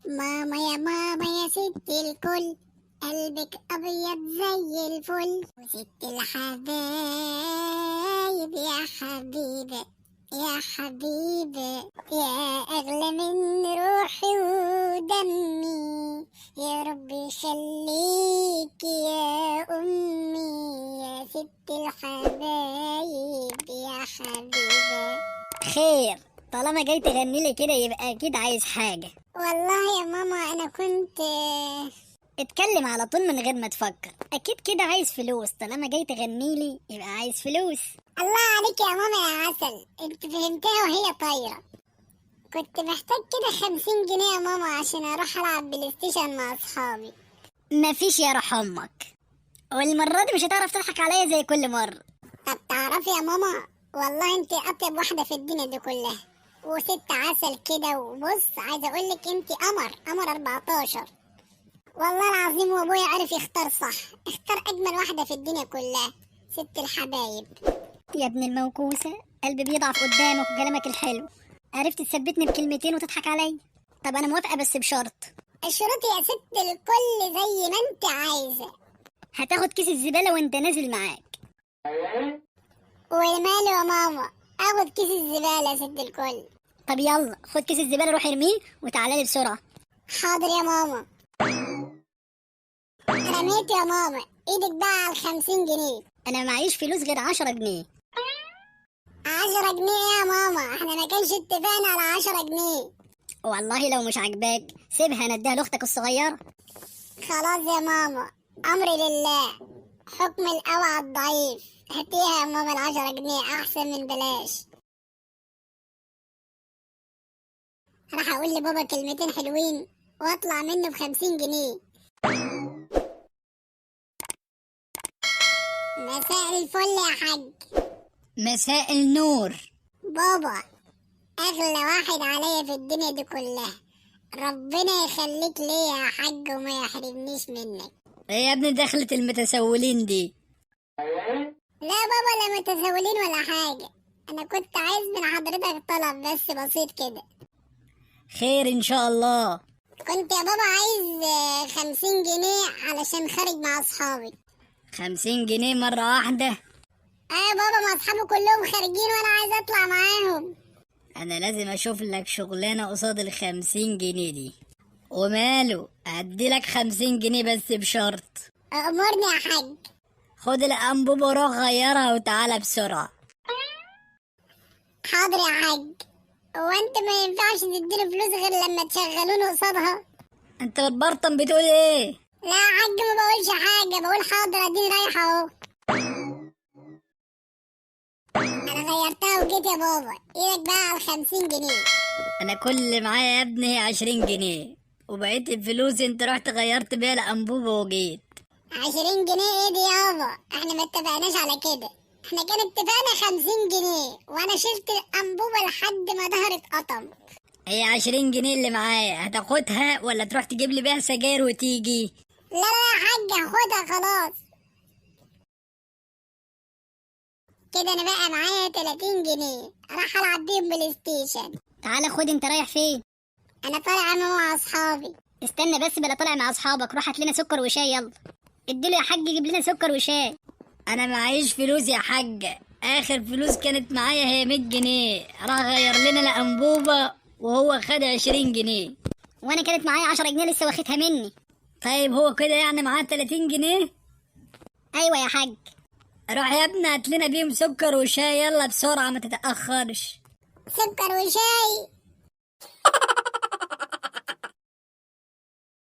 ماما يا ماما يا ست الكل، قلبك أبيض زي الفل، وست الحبايب يا حبيبة يا حبيبة، يا أغلى من روحي ودمي، يا رب يخليك يا أمي، يا ست الحبايب يا حبيبة. خير، طالما جاي تغني لي كده يبقى اكيد عايز حاجة. والله يا ماما أنا كنت اتكلم على طول من غير ما تفكر، اكيد كده عايز فلوس، طالما جاي تغني لي يبقى عايز فلوس. الله عليك يا ماما يا عسل، انت فهمتها وهي طايرة. كنت محتاج كده 50 جنيه يا ماما عشان اروح العب بلاي ستيشن مع اصحابي. مفيش يا روح امك، والمرة دي مش هتعرف تضحك عليا زي كل مرة. طب تعرفي يا ماما، والله انت اطيب واحدة في الدنيا دي كلها، وست عسل كده، وبص عايزة اقولك انت قمر 14. والله العظيم وابويا عرف يختار صح، اختار اجمل واحدة في الدنيا كلها، ست الحبايب. يا ابن الموكوسة، قلبي بيضعف قدامك وكلامك الحلو، عرفت تثبتني بكلمتين وتضحك عليا. طب انا موافقة بس بشرط. الشروط يا ست الكل زي ما انت عايزة. هتاخد كيس الزبالة وانت نازل معاك. وماله يا ماما، اخد كيس الزبالة يا ست الكل. طب يلا خد كيس الزبالة، روح ارميه وتعالى لي بسرعة. حاضر يا ماما. رميت يا ماما، ايدك بقى على 50 جنيه. انا معيش فلوس غير 10 جنيه. 10 جنيه يا ماما، احنا ما كانش اتفقنا على 10 جنيه. والله لو مش عاجباك سيبها، انا اديها لاختك الصغيرة. خلاص يا ماما، امري لله، حكم القوي على الضعيف. هاتيها يا ماما، ال10 جنيه احسن من بلاش. راح اقول لبابا كلمتين حلوين واطلع منه ب50 جنيه. مساء الفل يا حاج. مساء النور. بابا، اغلى واحد عليا في الدنيا دي كلها، ربنا يخليك ليا يا حاج وما يحرمنيش منك. ايه يا ابني دخلة المتسولين دي؟ لا بابا، لا متسولين ولا حاجة، انا كنت عايز من حضرتك طلب بس بسيط كده. خير ان شاء الله. كنت يا بابا عايز 50 جنيه علشان خارج مع اصحابي. 50 جنيه مرة واحدة؟ يا بابا، ما اصحابي كلهم خارجين وانا عايز اطلع معاهم. انا لازم اشوف لك شغلانة قصاد ال50 جنيه دي. وماله، هديلك 50 جنيه بس بشرط. امرني يا حاج. خد الانبوبة وروح غيرها وتعالى بسرعة. حاضر يا حاج. هو انت ما ينفعش تديله فلوس غير لما تشغلوني قصادها؟ انت بتبرطم بتقول ايه؟ لا يا حاج، ما بقولش حاجة، بقول حاضر اديني رايحة اهو. انا غيرتها وجيت يا بابا، ايدك بقى على 50 جنيه. انا كل اللي معايا يا ابني هي 20 جنيه، وبقيت الفلوس انت رحت غيرت بيها الانبوبة وجيت. 20 جنيه ايه دي يابا؟ احنا ما اتفقناش على كده، احنا كان اتفقنا 50 جنيه وانا شلت الانبوبة لحد ما ظهرت قطم. هي 20 جنيه اللي معايا، هتاخدها ولا تروح تجيب لي بيها سجاير وتيجي؟ لا لا يا حاج، هاخدها خلاص. كده انا بقى معايا 30 جنيه، راح العب بيهم بلاي ستيشن. تعالى خد، انت رايح فين؟ انا طالع انا مع اصحابي. استنى بس، بلا طالع مع اصحابك، روح هات لنا سكر وشاي يلا. اديله يا حاج يجيب لنا سكر وشاي. انا معيش فلوس يا حاج، اخر فلوس كانت معايا هي 100 جنيه، راح غير لنا الانبوبة وهو خد 20 جنيه. وانا كانت معايا 10 جنيه لسه واخدها مني. طيب هو كده يعني معاه 30 جنيه؟ ايوه يا حاج. روح يا ابني هات لنا بيهم سكر وشاي يلا بسرعة ما تتأخرش. سكر وشاي؟